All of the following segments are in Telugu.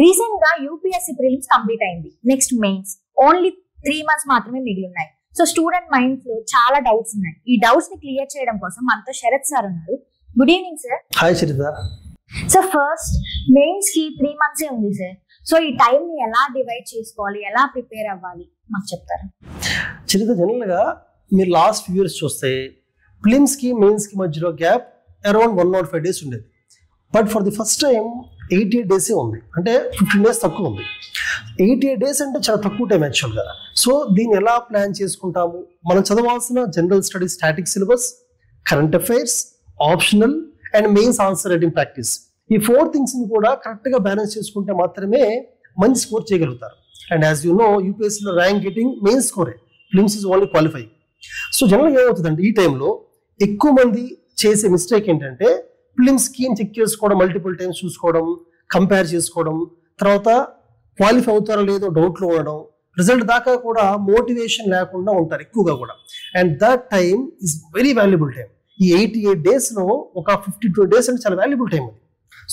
రీసెంట్ గా యూపీఎస్సీ ప్రిలిమ్స్ కంప్లీట్ అయింది. నెక్స్ట్ మెయిన్స్ ఓన్లీ 3 months మాత్రమే మిగిలి ఉన్నాయి. సో స్టూడెంట్ మైండ్స్ లో చాలా డౌట్స్ ఉన్నాయి. ఈ డౌట్స్ ని క్లియర్ చేయడం కోసం మనతో శరత్ సార్ ఉన్నారు. Good evening sir. Hi Saritha. Sir first mains కి 3 months ఉంది సార్. సో ఈ టైం ని ఎలా డివైడ్ చేసుకోవాలి, ఎలా ప్రిపేర్ అవ్వాలి మాకు చెప్తారా? శరిత, జనరల్ గా మీరు లాస్ట్ ఫ్యూ ఇయర్స్ చూస్తే ప్రిలిమ్స్ కి మెయిన్స్ కి మధ్యలో గ్యాప్ అరౌండ్ 105 days ఉండేది. But for the first time 88 days ఉంది. అంటే 15 days తక్కువ ఉంది. 88 days అంటే చాలా తక్కువ టైం యాక్చువల్గా. సో దీన్ని ఎలా ప్లాన్ చేసుకుంటాము? మనం చదవాల్సిన general studies, static syllabus, current affairs, optional and mains answer writing practice, ఈ 4 things ని కూడా కరెక్ట్గా బ్యాలెన్స్ చేసుకుంటే మాత్రమే మంచి స్కోర్ చేయగలుగుతారు. అండ్ యాజ్ యూ నో, యూపీఎస్సీలో ర్యాంక్ గెటింగ్ మెయిన్ స్కోరే, prelims is only qualifying. So జనరల్గా ఏమవుతుందంటే ఈ టైంలో ఎక్కువ మంది చేసే మిస్టేక్ ఏంటంటే ప్రిలిమ్స్ స్కీమ్ చెక్ చేసుకోవడం, మల్టిపుల్ టైమ్స్ చూసుకోవడం, కంపేర్ చేసుకోవడం, తర్వాత క్వాలిఫై అవుతారో లేదో డౌట్లో ఉండడం, రిజల్ట్ దాకా కూడా మోటివేషన్ లేకుండా ఉంటారు ఎక్కువగా కూడా. And that time is very valuable time. ఈ 88 daysలో ఒక 52 days అంటే చాలా వాల్యుబుల్ టైం అది.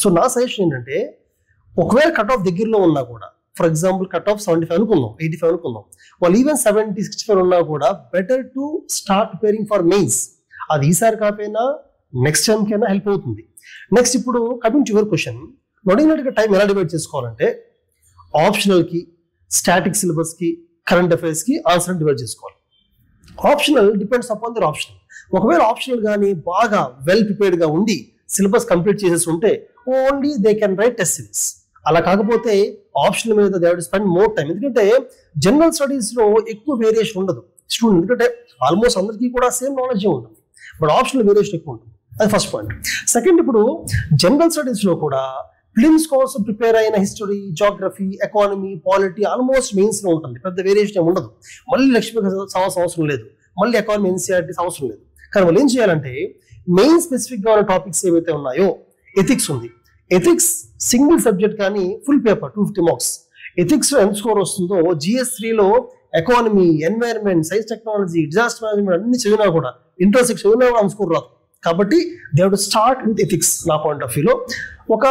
సో నా సజెషన్ ఏంటంటే, ఒకవేళ కట్ ఆఫ్ దగ్గరలో ఉన్నా కూడా, ఫర్ ఎగ్జాంపుల్ కట్ ఆఫ్ 75 అనుకుందాం, 85 అనుకుందాం, వాళ్ళు ఈవెన్ 70, 65 ఉన్నా కూడా better to start preparing for mains. అది ఈసారి కాకపోయినా నెక్స్ట్ టైంకైనా హెల్ప్ అవుతుంది. నెక్స్ట్ ఇప్పుడు కమింగ్ టు యువర్ క్వశ్చన్, అడిగినట్టుగా టైం ఎలా డివైడ్ చేసుకోవాలంటే ఆప్షనల్కి, స్టాటిక్ సిలబస్కి, కరెంట్ అఫైర్స్కి ఆన్సర్ డివైడ్ చేసుకోవాలి. Optional depends upon there optional. ఒకవేళ ఆప్షనల్ కానీ బాగా వెల్ ప్రిపేర్డ్గా ఉండి సిలబస్ కంప్లీట్ చేసేసి ఉంటే only they can write test series. అలా కాకపోతే ఆప్షనల్ మీద they have to spend more time. ఎందుకంటే జనరల్ స్టడీస్లో ఎక్కువ వేరియేషన్ ఉండదు స్టూడెంట్, ఎందుకంటే ఆల్మోస్ట్ అందరికీ కూడా సేమ్ నాలెడ్జ్ ఉంటుంది. బట్ ఆప్షనల్ వేరియేషన్ ఎక్కువ ఉంటుంది. అది ఫస్ట్ పాయింట్. సెకండ్, ఇప్పుడు జనరల్ స్టడీస్లో కూడా ప్రిలిమ్స్ కోసం ప్రిపేర్ అయిన history, geography, economy, polity almost మెయిన్స్లో ఉంటుంది. పెద్ద వేరియేషన్ ఏమి ఉండదు. మళ్ళీ లక్ష్మీ అవసరం లేదు, మళ్ళీ ఎకానమీ, ఎన్సీఆర్టీ అవసరం లేదు. కానీ వాళ్ళు ఏం చేయాలంటే మెయిన్ స్పెసిఫిక్గా ఉన్న టాపిక్స్ ఏవైతే ఉన్నాయో, ఎథిక్స్ ఉంది, ఎథిక్స్ సింగిల్ సబ్జెక్ట్ కానీ ఫుల్ పేపర్ 250 marks. ఎథిక్స్లో ఎంత స్కోర్ వస్తుందో GS3లో economy, environment, science technology, disaster management అన్ని చదివినా కూడా, ఇంట్రెస్ట్ చదివినా కూడా అంత స్కోర్ రాదు. కాబట్టి they have to start with ethics. నా పాయింట్ ఆఫ్ వ్యూలో ఒక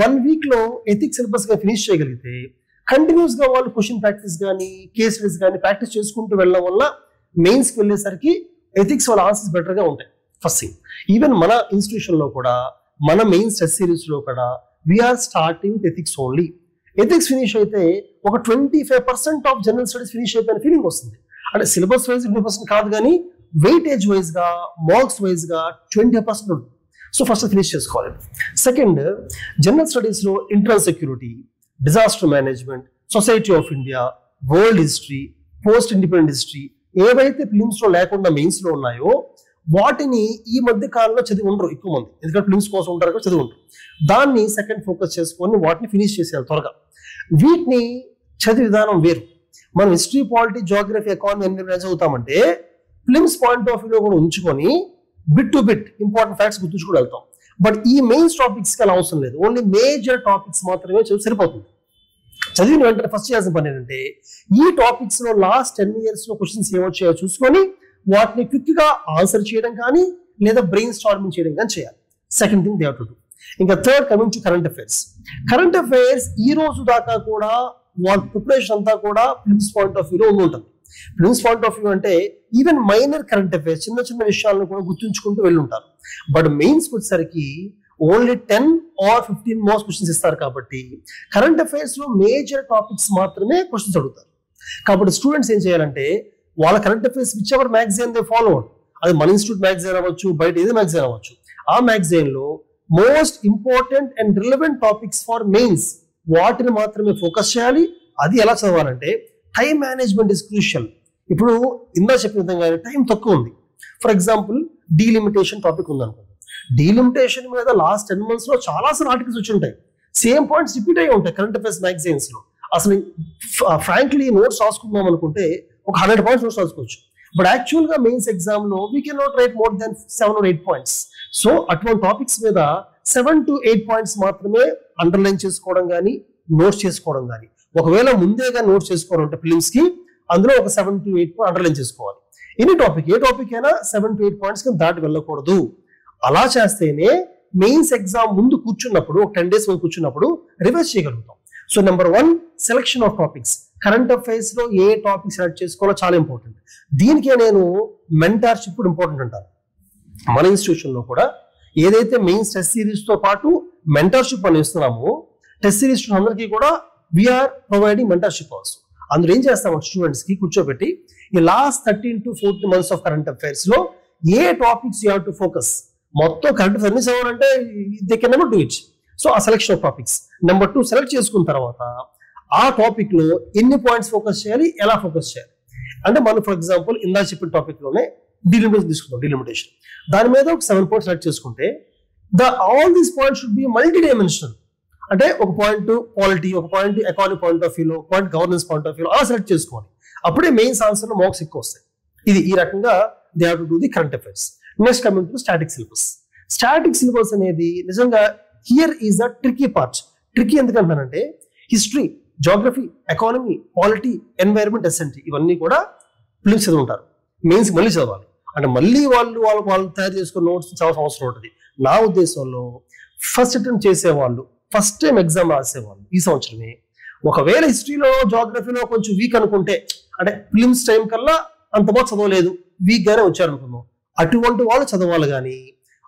1 weekలో ఎథిక్స్ సిలబస్గా ఫినిష్ చేయగలిగితే కంటిన్యూస్గా వాళ్ళు క్వశ్చన్ ప్రాక్టీస్ కానీ, కేస్ స్టడీస్ కానీ ప్రాక్టీస్ చేసుకుంటూ వెళ్ళడం వల్ల మెయిన్స్కి వెళ్ళేసరికి ఎథిక్స్ వాళ్ళ ఆన్సర్స్ బెటర్గా ఉంటాయి. ఫస్ట్ థింగ్, ఈవెన్ మన ఇన్స్టిట్యూషన్లో కూడా, మన మెయిన్స్ టెస్ట్ సిరీస్లో కూడా we are starting with ethics only. Ethics finish అయితే ఒక 25% ఆఫ్ జనరల్ స్టడీస్ ఫినిష్ అయిపోయిన ఫీలింగ్ వస్తుంది. అంటే సిలబస్ వైజ్ 20% కాదు, కానీ వెయిటేజ్ వైజ్గా, మార్క్స్ వైజ్గా 20% ఉంటుంది. సో ఫస్ట్ ఫినిష్ చేసుకోవాలి. సెకండ్, జనరల్ స్టడీస్లో internal security, disaster management, society of India, world history, post independent history ఏవైతే ప్రిలిమ్స్లో లేకుండా మెయిన్స్లో ఉన్నాయో వాటిని ఈ మధ్య కాలంలో చదివి ఉండరు ఎక్కువ మంది. ఎందుకంటే ప్రిలిమ్స్ కోసం ఉంటారు కదా, చదివి ఉంటారు. దాన్ని సెకండ్ ఫోకస్ చేసుకొని వాటిని ఫినిష్ చేసేయాలి త్వరగా. వీటిని చదివే విధానం వేరు. మనం history, polity, geography, economy, environment చదువుతామంటే ప్రిలిమ్స్ పాయింట్ ఆఫ్ వ్యూలో కూడా ఉంచుకొని bit to bit important facts గుర్తుంచుకుని వెళ్తాం. బట్ ఈ మెయిన్స్ టాపిక్స్కి అలా అవసరం లేదు. ఓన్లీ మేజర్ టాపిక్స్ మాత్రమే చదివి సరిపోతుంది. చదివిన వెంటనే ఫస్ట్ చేయాల్సిన పని ఏంటంటే ఈ టాపిక్స్లో లాస్ట్ 10 yearsలో క్వశ్చన్స్ ఏమొచ్చాయో చూసుకొని వాటిని క్విక్గా ఆన్సర్ చేయడం కానీ, లేదా బ్రెయిన్ స్టార్మింగ్ చేయడం కానీ చేయాలి. Second thing they have to do. ఇంకా third, coming to current affairs. Current affairs ఈ రోజు దాకా కూడా వాళ్ళ ప్రిపరేషన్ అంతా కూడా ప్రిలిమ్స్ పాయింట్ ఆఫ్ వ్యూలో ఉంటుంది. ప్రిలిమ్స్ పాయింట్ ఆఫ్ వ్యూ అంటే ఈవెన్ మైనర్ కరెంట్ అఫైర్స్, చిన్న చిన్న విషయాలను కూడా గుర్తుంచుకుంటూ వెళ్ళుంటారు. బట్ మెయిన్స్కి వచ్చేసరికి ఓన్లీ 10 or 15 marks క్వశ్చన్స్ ఇస్తారు. కాబట్టి కరెంట్ అఫైర్స్లో మేజర్ టాపిక్స్ మాత్రమే క్వశ్చన్స్ అడుగుతారు. కాబట్టి స్టూడెంట్స్ ఏం చేయాలంటే వాళ్ళ current affairs which ever magazine they follow, అది మన ఇన్స్టిట్యూట్ మ్యాగజైన్ అవ్వచ్చు, బయట ఏది మ్యాగజైన్ అవ్వచ్చు, ఆ మ్యాగజైన్లో most important and relevant topics for mains వాటిని మాత్రమే ఫోకస్ చేయాలి. అది ఎలా చదవాలంటే టైం మేనేజ్మెంట్ ఇస్ క్రూషియల్. ఇప్పుడు ఇందా చెప్పిన విధంగా టైం తక్కువ ఉంది. ఫర్ ఎగ్జాంపుల్ డీలిమిటేషన్ టాపిక్ ఉందనుకో, డీలిమిటేషన్ మీద లాస్ట్ 10 monthsలో చాలాసార్లు ఆర్టికల్స్ వచ్చి ఉంటాయి. సేమ్ పాయింట్స్ రిపీట్ అయ్యి ఉంటాయి కరెంట్ అఫైర్స్ మ్యాగజైన్స్లో. అసలు ఫ్రాంక్లీ నోట్స్ రాసుకుందాం అనుకుంటే ఒక 100 points నోట్స్ రాసుకోవచ్చు. బట్ యాక్చువల్గా మెయిన్స్ ఎగ్జామ్లో we can not right more than 7 or 8 points. So అటువంటి టాపిక్స్ మీద 7 to 8 points మాత్రమే అండర్లైన్ చేసుకోవడం కానీ, నోట్స్ చేసుకోవడం కానీ. ఒకవేళ ముందేగా నోట్స్ చేసుకోవడం అంటే ప్రిలిమ్స్కి అందులో ఒక 7 to 8 points అండర్లైన్ చేసుకోవాలి. ఎనీ టాపిక్, ఏ టాపిక్ అయినా 7 to 8 points దాటి వెళ్ళకూడదు. అలా చేస్తేనే మెయిన్స్ ఎగ్జామ్ ముందు కూర్చున్నప్పుడు, ఒక 10 days ముందు కూర్చున్నప్పుడు రివైజ్ చేయగలుగుతాం. So number 1 selection of topics. Current affairs లో ఏ టాపిక్ సెలెక్ట్ చేసుకోవాలో చాలా ఇంపార్టెంట్. దీనికే నేను మెంటార్షిప్ కూడా ఇంపార్టెంట్ అంటాను. మన ఇన్స్టిట్యూషన్ లో కూడా ఏదైతే మెయిన్స్ టెస్ట్ సిరీస్ తో పాటు మెంటార్షిప్ అని ఇస్తున్నామో, టెస్ట్ సిరీస్ అందరికీ కూడా వీఆర్ ప్రొవైడింగ్ మెంటార్షిప్ ఆల్సో. అందులో ఏం చేస్తాం స్టూడెంట్స్ కి కూర్చోబెట్టి ఈ last 13 to 14 months of current affairs లో ఏ topics you have to focus. మొత్తం కరెంట్ అఫైర్స్ అన్ని చదవాలంటే they can never do it. So ఆ selection of topics. Number 2 select చేసుకున్న తర్వాత ఆ టాపిక్ లో ఎన్ని పాయింట్స్ ఫోకస్ చేయాలి, ఎలా ఫోకస్ చేయాలి. అంటే మనం ఫర్ ఎగ్జాంపుల్ ఇందా చెప్పిన టాపిక్ లోనే డిలిమిటేషన్ తీసుకుందాం. డిలిమిటేషన్ దాని మీద ఒక 7 points సెలెక్ట్ చేసుకుంటే all these points should be multi dimensional. అంటే ఒక పాయింట్ పాలిటీ, ఒక పాయింట్ ఎకానమీ పాయింట్ ఆఫ్ వ్యూలో, పాయింట్ గవర్నెన్స్ పాయింట్ ఆఫ్ వ్యూలో అలా సెలెక్ట్ చేసుకోవాలి. అప్పుడే మెయిన్స్ ఆన్సర్ లో మార్క్స్ ఎక్కువ వస్తాయి. ఈ రకంగా they have to do the current affairs. Next coming to static syllabus. Static syllabus అనేది నిజంగా here is the tricky part. Tricky ఎందుకంటానంటే history, geography, economy, polity, environment, SNT ఇవన్నీ కూడా ప్రిలిమ్స్ చదువుంటారు. మెయిన్స్ మళ్ళీ చదవాలి. అంటే మళ్ళీ వాళ్ళు తయారు చేసుకున్న నోట్స్ చదవాల్సిన అవసరం ఉంటుంది. నా ఉద్దేశంలో ఫస్ట్ అటెంప్ట్ చేసేవాళ్ళు, ఫస్ట్ టైం ఎగ్జామ్ రాసేవాళ్ళు ఈ సంవత్సరమే ఒకవేళ హిస్టరీలో జాగ్రఫీలో కొంచెం వీక్ అనుకుంటే, అంటే ప్రిలిమ్స్ టైం కల్లా అంత బాగా చదవలేదు, వీక్ గానే వచ్చారనుకున్నాం, అటువంటి వాళ్ళు చదవాలి. కానీ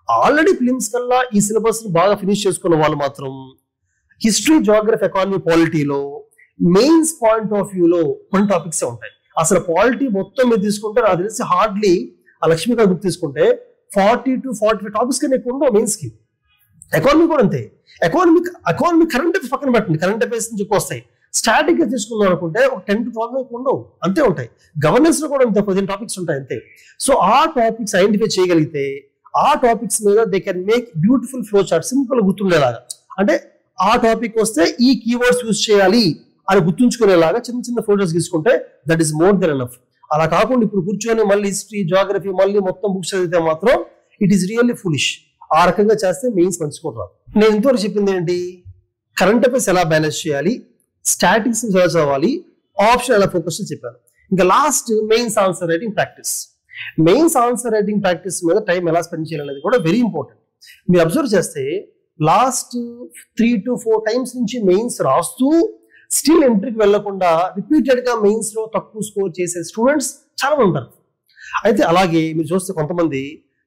ఆల్రెడీ ప్రిలిమ్స్ కల్లా ఈ సిలబస్ ని బాగా ఫినిష్ చేసుకున్న వాళ్ళు మాత్రం హిస్టరీ, జాగ్రఫీ, ఎకానమీ, పాలిటీలో మెయిన్స్ పాయింట్ ఆఫ్ వ్యూలో కొన్ని టాపిక్స్ ఉంటాయి. అసలు పాలిటీ మొత్తం మీరు తీసుకుంటే నాకు తెలిసి హార్డ్లీ ఆ లక్ష్మీకాంత్ బుక్ తీసుకుంటే 40 to 45 టాపిక్స్ కన్నా ఎక్కువ ఉండవు మెయిన్స్ కి. ఎకానమీ కూడా అంతే. ఎకానమీ కరెంట్ అఫైర్స్ పక్కన పెట్టండి, కరెంట్ అఫైర్స్ నుంచి ఎక్కువ వస్తాయి. స్టాటిక్ గా తీసుకుందాం అనుకుంటే ఒక 10 to 12 ఎక్కువ ఉండవు, అంతే ఉంటాయి. గవర్నెన్స్ లో కూడా అంతే 15 టాపిక్స్ ఉంటాయి అంతే. సో ఆ టాపిక్స్ ఐడెంటిఫై చేయగలిగితే ఆ టాపిక్స్ మీద they can make beautiful flow chart, simple గుర్తుండేలాగా. అంటే ఆ టాపిక్ వస్తే ఈ కీవర్డ్స్ యూజ్ చేయాలి అని గుర్తుంచుకునేలాగా చిన్న చిన్న ఫ్లో చార్ట్స్ తీసుకుంటే that is more than enough. అలా కాకుండా ఇప్పుడు కూర్చొని మళ్ళీ హిస్టరీ, జాగ్రఫీ మళ్ళీ మొత్తం బుక్స్ చదివితే మాత్రం ఇట్ ఈస్ రియల్లీ ఫులిష్. ఆ రకంగా చేస్తే మెయిన్స్ మంచిగా రాదు. నేను ఇంతవరకు చెప్పింది ఏంటి, కరెంట్ అఫైర్స్ ఎలా బ్యాలెన్స్ చేయాలి, స్టాటిక్స్ ఎలా చదవాలి, ఆప్షన్ ఎలా ఫోకస్ చెప్పాను. ఇంకా last mains answer writing practice. Mains answer writing practice మీద టైం ఎలా స్పెండ్ చేయాలనేది కూడా వెరీ ఇంపార్టెంట్. మీరు అబ్జర్వ్ చేస్తే లాస్ట్ 3 to 4 times నుంచి మెయిన్స్ రాస్తూ స్టిల్ ఎంట్రీకి వెళ్లకుండా రిపీటెడ్ గా మెయిన్స్ లో తక్కువ స్కోర్ చేసే స్టూడెంట్స్ చాలా మంది ఉంటారు. అయితే అలాగే మీరు చూస్తే కొంతమంది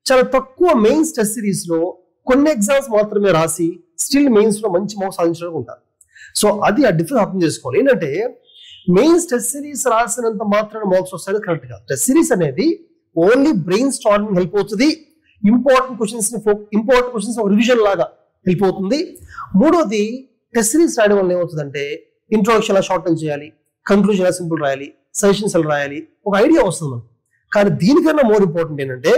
చాలా తక్కువ మెయిన్స్ టెస్ట్ సిరీస్ లో కొన్ని ఎగ్జామ్స్ మాత్రమే రాసి స్టిల్ మెయిన్స్ లో మంచి మార్క్స్ సాధించడానికి ఉంటారు. సో అది ఆ డిఫరెన్స్ అర్థం చేసుకోవాలి. ఏంటంటే మెయిన్స్ టెస్ట్ సిరీస్ రాసినంత మాత్రమే మార్క్స్ వస్తాయని కరెక్ట్ కాదు. టెస్ట్ సిరీస్ అనేది ఓన్లీ బ్రెయిన్ స్టార్మింగ్ హెల్ప్ అవుతుంది, ఇంపార్టెంట్ క్వశ్చన్స్ రివిజన్ లాగా హెల్ప్ అవుతుంది. మూడోది టెస్ట్ సిరీస్ రాయడం వల్ల ఏమవుతుందంటే ఇంట్రొడక్షన్ ఎలా షార్ట్ చేయాలి, కంక్లూజన్ ఎలా సింపుల్ రాయాలి, సజెషన్స్ ఎలా రాయాలి, ఒక ఐడియా వస్తుంది మనకు. కానీ దీనికన్నా మోర్ ఇంపార్టెంట్ ఏంటంటే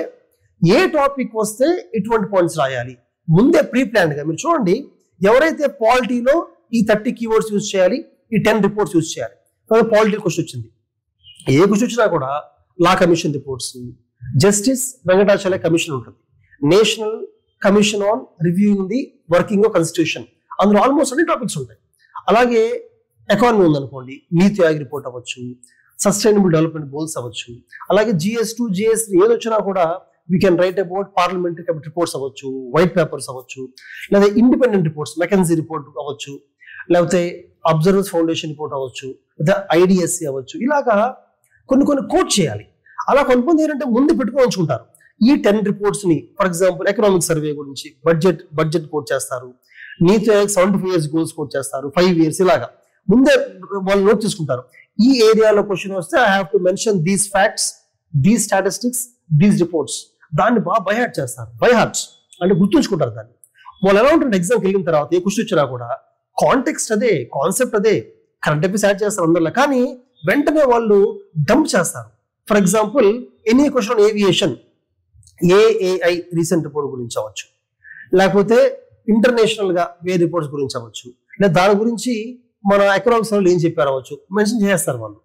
ఏ టాపిక్ వస్తే ఎటువంటి పాయింట్స్ రాయాలి ముందే ప్రీ ప్లాన్ గా. మీరు చూడండి, ఎవరైతే పాలిటీలో ఈ 30 keywords యూజ్ చేయాలి, ఈ 10 reports యూజ్ చేయాలి. పాలిటీ క్వశ్చన్ వచ్చింది, ఏ క్వశ్చన్ వచ్చినా కూడా law commission reports, justice Venkatachala commission ఉంటుంది, national commission on reviewing the working of constitution, అందులో ఆల్మోస్ట్ అన్ని టాపిక్స్ ఉంటాయి. అలాగే ఎకానమీ ఉందనుకోండి, నీతి ఆయోగ్ రిపోర్ట్ అవ్వచ్చు, సస్టైనబుల్ డెవలప్మెంట్ గోల్స్ అవ్వచ్చు, అలాగే GS2, GS3 ఏది వచ్చినా కూడా we can write about parliamentary committee reports అవ్వచ్చు, వైట్ పేపర్స్ అవ్వచ్చు, లేదా ఇండిపెండెంట్ రిపోర్ట్స్, మెకెన్సీ రిపోర్ట్ అవ్వచ్చు, లేకపోతే అబ్జర్వర్స్ ఫౌండేషన్ రిపోర్ట్ అవ్వచ్చు, లేదా IDSC అవ్వచ్చు. ఇలాగా కొన్ని కోట్ చేయాలి. అలా కొంతమంది ఏంటంటే ముందు పెట్టుకొని ఉంచుకుంటారు ఈ 10 reports ని. ఫర్ ఎగ్జాంపుల్ ఎకనామిక్ సర్వే గురించి బడ్జెట్ కోట్ చేస్తారు, నీతి ఆయోగ్ 75 years గోల్స్ కోట్ చేస్తారు, 5 years ఇలాగా ముందే వాళ్ళు నోట్ చేసుకుంటారు. ఈ ఏరియాలో క్వశ్చన్ వస్తే I have to mention these facts, these statistics, these reports. దాన్ని బాగా బైహార్ట్ చేస్తారు. బైహార్ట్స్ అంటే గుర్తుంచుకుంటారు దాన్ని. వాళ్ళు ఎలా ఉంటుంది ఎగ్జామ్కి వెళ్ళిన తర్వాత ఏ క్వశ్చన్ వచ్చినా కూడా కాంటెక్స్ట్ అదే, కాన్సెప్ట్ అదే, కరెంట్ అఫైర్స్ యాడ్ చేస్తారు అందరిలో. కానీ వెంటనే వాళ్ళు డంప్ చేస్తారు. For example any question aviation, AAI recent report గురించి అవ్వచ్చు, లేకపోతే ఇంటర్నేషనల్ గా వేరే రిపోర్ట్స్ గురించి అవ్వచ్చు, లేదా దాని గురించి మన ఎకనామిక్స్ వాళ్ళు ఏం చెప్పారు అవ్వచ్చు, మెన్షన్ చేస్తారు వాళ్ళు.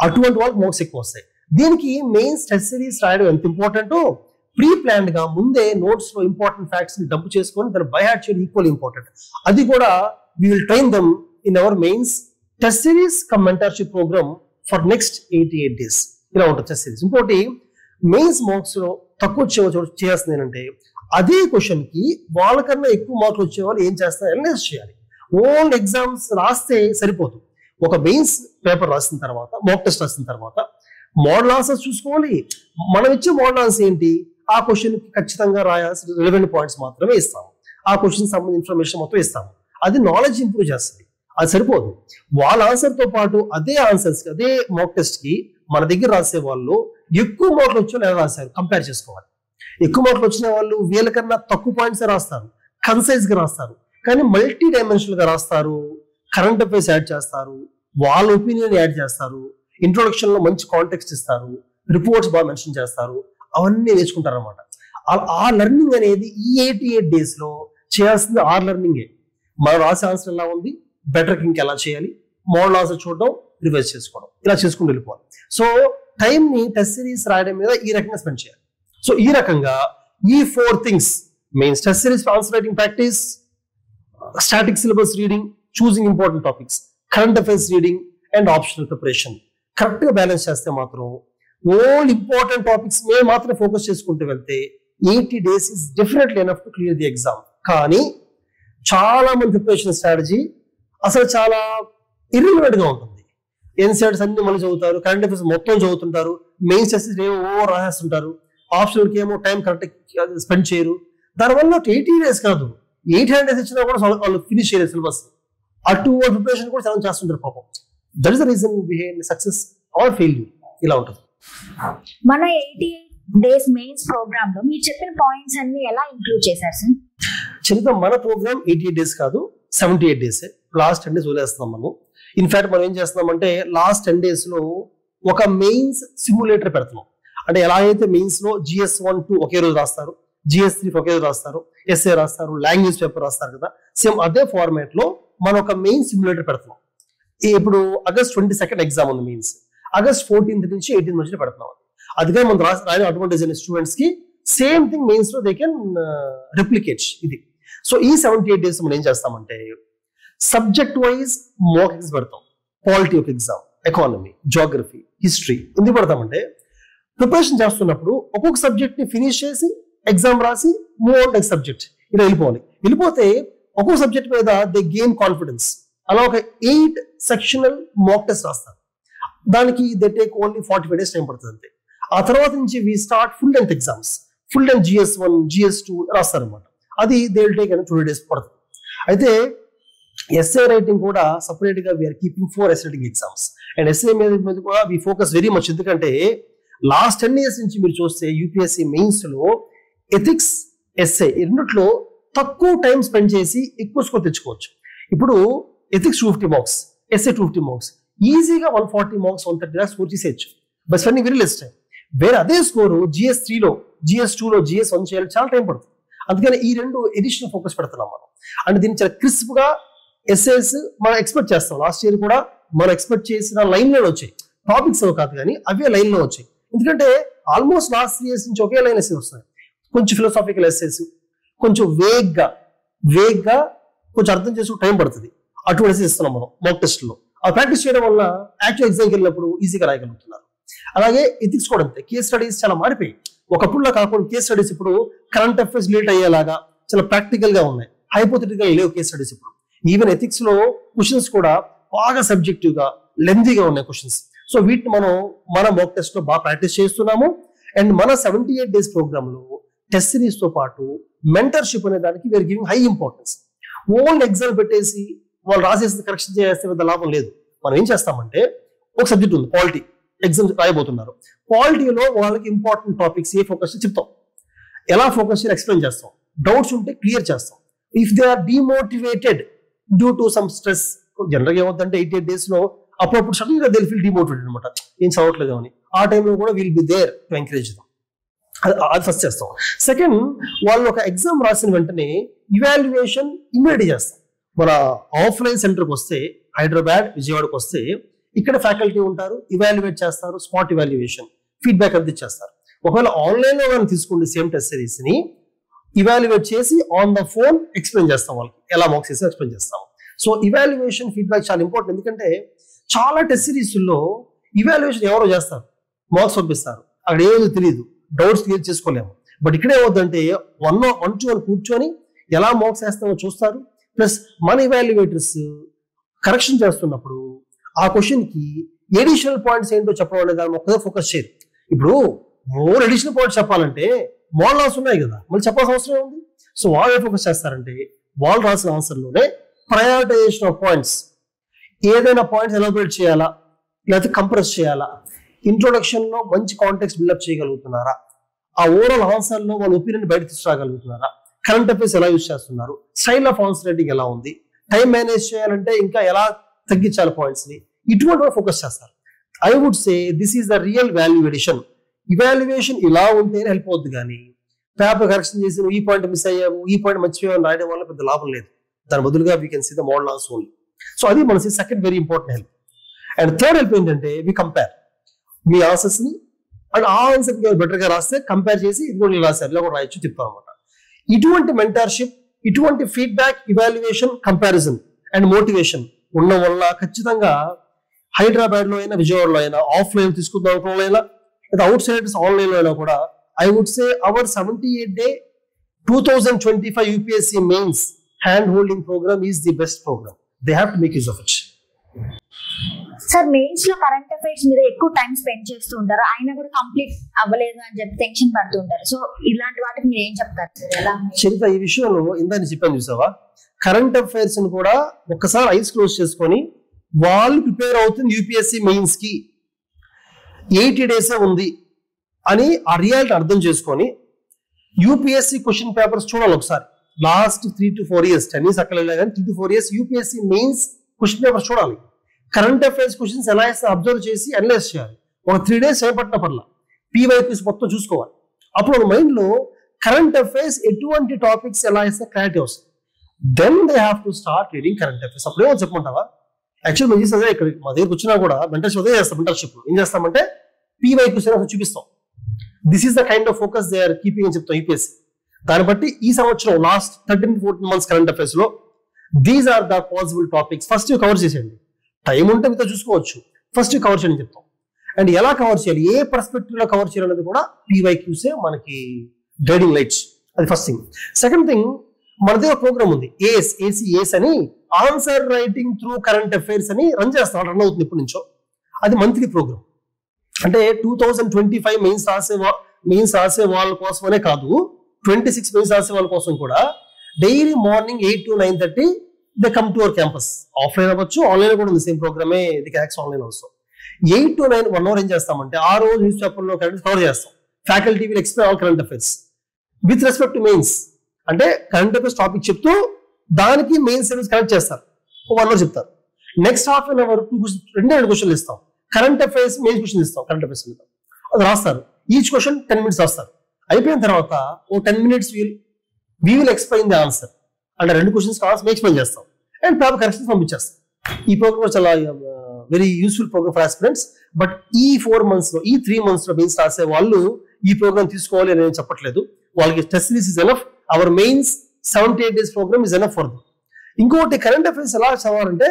అటువంటి వాళ్ళకి మార్క్స్ ఎక్కువ వస్తాయి. దీనికి మెయిన్స్ టెస్ట్ సిరీస్ రాయడం ఎంత ఇంపార్టెంటో ప్రీ ప్లాన్డ్ గా ముందే నోట్స్ లో ఇంపార్టెంట్ ఫ్యాక్ట్స్ ని డబ్బు చేసుకొని దాన్ని బైహార్ట్ చేయడం ఈక్వల్ ఇంపార్టెంట్. అది కూడా we will train them in our mains test series come mentorship program for next 88 days. ఇలా ఉంటుంది టెస్ట్ సిరీస్. ఇంకోటి మెయిన్స్ మార్క్స్ లో తక్కువ చేయాల్సింది ఏంటంటే అదే క్వశ్చన్ కి వాళ్ళకన్నా ఎక్కువ మార్కులు వచ్చే వాళ్ళు ఏం చేస్తారు అనలైజ్ చేయాలి. ఓన్లీ ఎగ్జామ్స్ రాస్తే సరిపోదు. ఒక మెయిన్స్ పేపర్ రాసిన తర్వాత, మాక్ టెస్ట్ రాసిన తర్వాత మోడల్ ఆన్సర్స్ చూసుకోవాలి. మనం ఇచ్చే మోడల్ ఆన్సర్ ఏంటి, ఆ క్వశ్చన్ కి ఖచ్చితంగా రాయాల్సిన రిలవెంట్ పాయింట్స్ మాత్రమే ఇస్తాము. ఆ క్వశ్చన్ సంబంధించిన ఇన్ఫర్మేషన్ మొత్తం ఇస్తాము. అది నాలెడ్జ్ ఇంప్రూవ్ చేస్తుంది. అది సరిపోదు. వాళ్ళ ఆన్సర్ తో పాటు అదే ఆన్సర్స్ కి, అదే మాక్ టెస్ట్ కి మన దగ్గర రాసే వాళ్ళు ఎక్కువ మార్కులు వచ్చి ఎలా రాశారు కంపేర్ చేసుకోవాలి. ఎక్కువ మార్కులు వచ్చిన వాళ్ళు వీళ్ళకన్నా తక్కువ పాయింట్స్ రాస్తారు, కన్సైజ్ గా రాస్తారు. కానీ మల్టీ డైమెన్షనల్ గా రాస్తారు, కరెంట్ అఫైర్స్ యాడ్ చేస్తారు, వాళ్ళ ఒపీనియన్ యాడ్ చేస్తారు, ఇంట్రొడక్షన్ లో మంచి కాంటెక్స్ట్ ఇస్తారు, రిపోర్ట్స్ బాగా మెన్షన్ చేస్తారు. అవన్నీ నేర్చుకుంటారు అనమాట. ఆ లెర్నింగ్ అనేది ఈ 88 days లో చేయాల్సింది ఆర్ లెర్నింగే. మనం రాసే ఆన్సర్ ఎలా ఉంది, బెటర్ కింగ్ ఎలా చేయాలి, మోడల్ ఆన్సర్ చూడడం, రివైజ్ చేసుకోవడం, ఇలా చేసుకుంటూ వెళ్ళిపోవాలి. సో టైం ని టెస్ట్ సిరీస్ రాయడం మీద ఈ రకంగా స్పెండ్ చేయాలి. సో ఈ రకంగా ఈ 4 things mains test series answer writing practice, static syllabus reading, choosing important topics, current affairs reading and optional preparation correct గా బ్యాలెన్స్ చేస్తే మాత్రం ఓల్ ఇంపార్టెంట్ టాపిక్స్ మీద మాత్రం ఫోకస్ చేసుకుంటూ వెళ్తే 80 days is definitely enough to clear the exam. కానీ చాలా మంది ప్రిపరేషన్ స్ట్రాటజీ అసలు చాలా ఇర్రిలవెంట్ గా ఉంటుంది. ఎన్సెట్స్ అన్ని మళ్ళీ చదువుతారు, కరెంట్ అఫైర్స్ మొత్తం చదువుతుంటారు, మెయిన్స్ టెస్ట్ ఏమో ఓవర్ రాసేస్తుంటారు, ఆప్షనల్ కి ఏమో టైం కరెక్ట్ స్పెండ్ చేయరు. దానివల్ల 80 days కాదు 800 days ఇచ్చినా కూడా వాళ్ళు ఫినిష్ చేయలేదు సిలబస్. అటు ప్రిపరేషన్ కూడా చాలా చేస్తుంటారు పాపం. That is the reason behind success or failure. ఇలా ఉంటుంది. మన 88 days మెయిన్స్ ప్రోగ్రామ్ లో మీరు చెప్పిన పాయింట్స్ అన్ని ఎలా ఇంక్లూడ్ చేశారు సార్? చరిత్ర మన ప్రోగ్రామ్ 88 days కాదు, 78 days. లాస్ట్ 10 days వదిలేస్తున్నాం మనం. ఇన్ఫాక్ట్ మనం ఏం చేస్తున్నామంటే లాస్ట్ 10 days లో ఒక మెయిన్స్ సిమ్యులేటర్ పెడుతున్నాం. అంటే ఎలా అయితే మెయిన్స్ లో GS1, 2 ఒకే రోజు రాస్తారు, GS3 ఒకే రోజు రాస్తారు, ఎస్ఏ రాస్తారు, లాంగ్వేజ్ పేపర్ రాస్తారు కదా, సేమ్ అదే ఫార్మాట్ లో మనం ఒక మెయిన్ సిమ్యులేటర్ పెడుతున్నాం. ఇప్పుడు August 22 ఎగ్జామ్ ఉంది మెయిన్స్, August 14 నుంచి 18 మధ్యలో పెడుతున్నాం. అందుకని మనం రాయడం అడ్వాంటేజ్ అయిన స్టూడెంట్స్ కి సేమ్ థింగ్ మెయిన్స్ లో దే కెన్ రెప్లికేట్ ఇది. సో ఈ 78 days మనం ఏం చేస్తామంటే సబ్జెక్ట్ వైజ్ మాక్ ఎగ్జామ్స్ పెడతాం. పాలిటీ ఒక ఎగ్జామ్, ఎకానమీ, జోగ్రఫీ, హిస్టరీ ఎందుకు పెడతామంటే ప్రిపరేషన్ చేస్తున్నప్పుడు ఒక్కొక్క సబ్జెక్ట్ ని ఫినిష్ చేసి ఎగ్జామ్ రాసి మూవ్ ఆన్ నెక్స్ట్ సబ్జెక్ట్ ఇలా వెళ్ళిపోవాలి. వెళ్ళిపోతే ఒక్కొక్క సబ్జెక్ట్ మీద దే గెయిన్ కాన్ఫిడెన్స్. అలా ఒక 8 సెక్షనల్ మాక్ టెస్ట్ రాస్తారు. దానికి they take only 45 days time పడుతుంది అంతే. ఆ తర్వాత నుంచి we start full length exams, full length GS1, GS2 రాస్తారు అనమాట. అది దే విల్ టేక్ 20 days పడుతుంది. అయితే ఎస్ఏ రైటింగ్ కూడా సపరేట్ గా we are keeping 4 essay writing exams. And essay మీద కూడా వి ఫోకస్ వెరీ మచ్. ఎందుకంటే లాస్ట్ 10 years నుంచి మీరు చూస్తే యూపీఎస్సీ మెయిన్స్ లో ఎథిక్స్, ఎస్ఏ రెండిట్లో తక్కువ టైం స్పెండ్ చేసి ఎక్కువ స్కోర్ తెచ్చుకోవచ్చు. ఇప్పుడు ఎథిక్స్ 250 marks, ఎస్ఏ 250 marks, ఈజీగా 140 marks, 130 స్కోర్ చేసేయచ్చు by spending very less time. వేరే అదే స్కోరు GS3లో, GS2లో, GS1 చేయాలి, చాలా టైం పడుతుంది. అందుకని ఈ 2 ఎడిషనల్ ఫోకస్ పెడుతున్నాం మనం. అంటే దీన్ని చాలా క్రిస్ప్ గా ఎస్ఏస్ మనం ఎక్స్పెక్ట్ చేస్తాం. లాస్ట్ ఇయర్ కూడా మనం ఎక్స్పెక్ట్ చేసిన లైన్ లో వచ్చాయి, టాపిక్స్ కాదు కానీ అవే లైన్ లో వచ్చాయి. ఎందుకంటే ఆల్మోస్ట్ లాస్ట్ 3 years నుంచి ఒకే లైన్ ఎస్ఏ వస్తాయి. కొంచెం ఫిలాసాఫికల్ ఎస్ఏస్, కొంచెం వేగ్ గా కొంచెం అర్థం చేసుకుని టైం పడుతుంది. అటువంటి ఎస్ఏస్ ఇస్తున్నాం మనం మాక్ టెస్ట్ లో. ఆ ప్రాక్టీస్ చేయడం వల్ల యాక్చువల్ ఎగ్జామ్కి వెళ్ళినప్పుడు ఈజీగా రాయగలుగుతున్నారు. అలాగే ఎథిక్స్ కూడా అంతే. కేస్ స్టడీస్ చాలా మారిపోయి, ఒకప్పుడులా కాకుండా కేస్ స్టడీస్ ఇప్పుడు కరెంట్ అఫైర్స్ రిలేట్ అయ్యేలాగా చాలా ప్రాక్టికల్ గా ఉన్నాయి. హైపోథెటికల్ లేవు కేస్ స్టడీస్ ఇప్పుడు. ఈవెన్ ఎథిక్స్ లో క్వశ్చన్స్ కూడా బాగా సబ్జెక్టివ్ గా, లెంతీగా ఉన్నాయి క్వశ్చన్స్. సో వీటిని మనం మన మాక్ టెస్ట్ లో బాగా ప్రాక్టీస్ చేస్తున్నాము. అండ్ మన 78 days ప్రోగ్రామ్ లో టెస్ట్ సిరీస్ తో పాటు మెంటర్షిప్ అనే దానికి we are giving high importance. Only exam పెట్టేసి వాళ్ళు రాసేసి కరెక్షన్ చేస్తే పెద్ద లాభం లేదు. మనం ఏం చేస్తామంటే ఒక సబ్జెక్ట్ ఉంది, పాలిటీ ఎగ్జామ్ రాయబోతున్నారు. పాలిటీలో వాళ్ళకి ఇంపార్టెంట్ టాపిక్స్ ఏ ఫోకస్ చెప్తాం, ఎలా ఫోకస్ చేయాలి ఎక్స్ప్లెయిన్ చేస్తాం, డౌట్స్ ఉంటే క్లియర్ చేస్తాం. If they are demotivated due to some stress, జనరల్గా ఏమవుతుందంటే 88 days లో అప్పుడప్పుడు సడన్ గా దే ఫీల్ డిమోటివేటెడ్ అనమాట, ఏం చదవట్లేదు అని. ఆ టైంలో కూడా will be there to encourage them. అది ఫస్ట్ చేస్తాం. సెకండ్, వాళ్ళు ఒక ఎగ్జామ్ రాసిన వెంటనే ఇవాల్యుయేషన్ ఇమీడియట్ చేస్తాం. మన ఆఫ్లైన్ సెంటర్కి వస్తే, హైదరాబాద్, విజయవాడకి వస్తే ఇక్కడ ఫ్యాకల్టీ ఉంటారు, ఇవాల్యుయేట్ చేస్తారు, స్పాట్ ఇవాల్యుయేషన్, ఫీడ్బ్యాక్ అందించేస్తారు. ఒకవేళ ఆన్లైన్ లో కానీ తీసుకుంటే సేమ్ టెస్ట్ సిరీస్ ని ఇవాల్యుయేట్ చేసి ఆన్ ద ఫోన్ ఎక్స్ప్లెయిన్ చేస్తాం, వాళ్ళకి ఎలా మార్క్స్ చేసి ఎక్స్ప్లెయిన్ చేస్తాం. సో ఇవాల్యుయేషన్, ఫీడ్బ్యాక్ చాలా ఇంపార్టెంట్. ఎందుకంటే చాలా టెస్ట్ సిరీస్లో ఇవాల్యుయేషన్ ఎవరో చేస్తారు, మార్క్స్ పంపిస్తారు, అక్కడ ఏదో తెలియదు, డౌట్స్ క్లియర్ చేసుకోలేము. బట్ ఇక్కడ ఏమవుతుందంటే 1-to-1 కూర్చొని ఎలా మార్క్స్ వేస్తామో చూస్తారు, ప్లస్ మన ఇవాల్యుయేటర్స్ కరెక్షన్ చేస్తున్నప్పుడు ఆ క్వశ్చన్కి ఎడిషనల్ పాయింట్స్ ఏంటో చెప్పడం అనేది దాని ఒక్కదే ఫోకస్ చేయరు. ఇప్పుడు మోర్ ఎడిషనల్ పాయింట్స్ చెప్పాలంటే మోడల్ ఆన్సర్ ఉన్నాయి కదా, మళ్ళీ చెప్పాల్సిన అవసరం ఉంది. సో వాళ్ళు ఏ ఫోకస్ చేస్తారంటే వాళ్ళు రాసిన ఆన్సర్లోనే ప్రయారిటైజేషన్ ఆఫ్ పాయింట్స్, ఏదైనా పాయింట్స్ ఎలాబరేట్ చేయాలా లేకపోతే కంప్రెస్ చేయాలా, ఇంట్రొడక్షన్లో మంచి కాంటెక్స్ట్ బిల్డప్ చేయగలుగుతున్నారా, ఆ ఓవరాల్ ఆన్సర్లో వాళ్ళ ఒపీనియన్ బయట తీసుకురాగలుగుతున్నారా, కరెంట్ అఫైర్స్ ఎలా యూజ్ చేస్తున్నారు, స్టైల్ ఆఫ్ ఆన్సర్ రైటింగ్ ఎలా ఉంది, టైం మేనేజ్ చేయాలంటే ఇంకా ఎలా తగ్గించాలి పాయింట్స్ని, ఇటువంటి ఫోకస్ చేస్తారు. I would say this is the real value addition. Evaluation ఇలా ఉంటేనే హెల్ప్ అవుతుంది, కానీ పేపర్ కరెక్షన్ చేసి ఈ పాయింట్ మిస్ అయ్యావు ఈ పాయింట్ మర్చిపోయావు రాయడం వల్ల పెద్ద లాభం లేదు. దాని బదులుగా we can see the model answer only. So అది మన second very important help. And third help ఏంటంటే వి కంపేర్ మీ ఆన్సర్స్ ని, అండ్ ఆ ఆన్సర్ బెటర్ గా రాస్తే కంపేర్ చేసి ఇది కూడా రాశారు ఇలా కూడా రాయొచ్చు చెప్తాం అనమాట. ఇటువంటి మెంటర్షిప్, ఇటువంటి feedback, evaluation, comparison and motivation ఉండడం వల్ల ఖచ్చితంగా హైదరాబాద్ లో అయినా విజయవాడలో అయినా ఆఫ్లైన్ తీసుకుందాం అనుకోవాలైనా లేదా అవుట్ సైడ్ ఆన్లైన్ లో అయినా కూడా I would say our 78-day 2025 UPSC mains hand holding programme is the best programme. They have to make use of it. Sir mains లో కరెంట్ అఫైర్స్ మీద ఎక్కువ టైం స్పెండ్ చేస్తూ ఉంటారు, అయినా కూడా కంప్లీట్ అవ్వలేదు అని చెప్పి టెన్షన్ పడుతూ ఉంటారు. సో ఇలాంటి వాటికి మీరు ఏం చెప్తారు సార్? ఎలా చరిత ఈ విషయంలో ఇందాక చెప్పాను చూసావా, కరెంట్ అఫైర్స్ ని కూడా ఒక్కసారి ఐస్ క్లోజ్ చేసుకొని వాళ్ళు ప్రిపేర్ అవుతుంది యూపీఎస్సీ మెయిన్స్ కి 80 days ఉంది అని ఆ రియాలిటీ అర్థం చేసుకొని యూపీఎస్సీ క్వశ్చన్ పేపర్స్ చూడాలి ఒకసారి. లాస్ట్ 3 to 4 years, 10 years అక్కడ కానీ 3 to 4 years UPSC mains question papers చూడాలి. కరెంట్ అఫైర్స్ క్వశ్చన్స్ ఎలా వేస్తే అబ్జర్వ్ చేసి అనలైజ్ చేయాలి. ఒక 3 days చేపట్టిన పర్లా పీవైక్యూస్ మొత్తం చూసుకోవాలి. అప్పుడు మైండ్ లో కరెంట్ అఫైర్స్ ఎటువంటి టాపిక్స్ ఎలా వేస్తే క్లారిటీ వస్తుంది. Then they have to start reading current affairs. అప్పుడేమో చెప్పమంటావా, యాక్చువల్ మేము చేసేదే ఇక్కడ మా దగ్గరకు వచ్చినా కూడా మెంటర్షిప్ అదే చేస్తాం. మెంటర్షిప్ ఏం చేస్తామంటే పీవైక్యూస్ చూపిస్తాం. This is the kind of focus they are keeping అని చెప్తాం యూపీఎస్సీ. దాన్ని బట్టి ఈ సంవత్సరం లాస్ట్ 13-14 months కరెంట్ అఫైర్స్ లో these are the possible topics. First cover చేసేయండి, టైం ఉంటే మీతో చూసుకోవచ్చు, ఫస్ట్ కవర్ చేయండి చెప్తాం. అండ్ ఎలా కవర్ చేయాలి, ఏ పర్స్పెక్టివ్ లో కవర్ చేయాలనేది కూడా పీవైక్యూసే మనకి గైడింగ్ లైట్స్. అది ఫస్ట్ థింగ్. సెకండ్ థింగ్, మనదే ఒక ప్రోగ్రామ్ ఉంది ఏఎస్ అని, answer writing through current affairs అని రన్ చేస్తాం, రన్ అవుతుంది ఇప్పటి నుంచో. అది మంత్లీ ప్రోగ్రామ్. అంటే 2025 మెయిన్స్ రాసే వాళ్ళ కోసమనే కాదు, 26 మెయిన్స్ రాసే వాళ్ళ కోసం కూడా daily morning 8 to 9:30 they come to our campus. Offline అవ్వచ్చు, ఆన్లైన్ కూడా ఉంది, సేమ్ ప్రోగ్రామే. ఇది క్యాక్స్ ఆన్లైన్ ఆల్సో. 8 to 9 1 hour ఏం చేస్తామంటే ఆ రోజు న్యూస్ పేపర్లో కరెంట్ కవర్ చేస్తాం. Faculty will explain all current affairs with respect to mains. అంటే కరెంట్ అఫైర్స్ టాపిక్ చెప్తూ దానికి మెయిన్ సర్వీస్ కనెక్ట్ చేస్తారు, 1 hour చెప్తారు. నెక్స్ట్ హాఫ్ అన్ అవర్ 2 క్వశ్చన్లు ఇస్తాం, కరెంట్ అఫైర్స్ మెయిన్ క్వశ్చన్ ఇస్తాం, కరెంట్ అఫైర్స్ మీద అది రాస్తారు. ఈచ్ క్వశ్చన్ 10 minutes రాస్తారు. అయిపోయిన తర్వాత ఓ 10 minutes we will explain the answer. అంటే 2 questions కావాల్సి ఎక్స్ప్లెయిన్ చేస్తాం అండ్ పేపర్ కరెక్షన్స్ పంపించేస్తాం. ఈ ప్రోగ్రామ్ చాలా very useful programme for aspirants. But ఈ 4 months లో, ఈ 3 months లో మెయిన్స్ రాసే వాళ్ళు ఈ ప్రోగ్రామ్ తీసుకోవాలి అని నేను చెప్పట్లేదు. వాళ్ళకి test series is enough. Our mains 78 days programme is enough for them. ఇంకోటి, కరెంట్ అఫైర్స్ ఎలా చదవాలంటే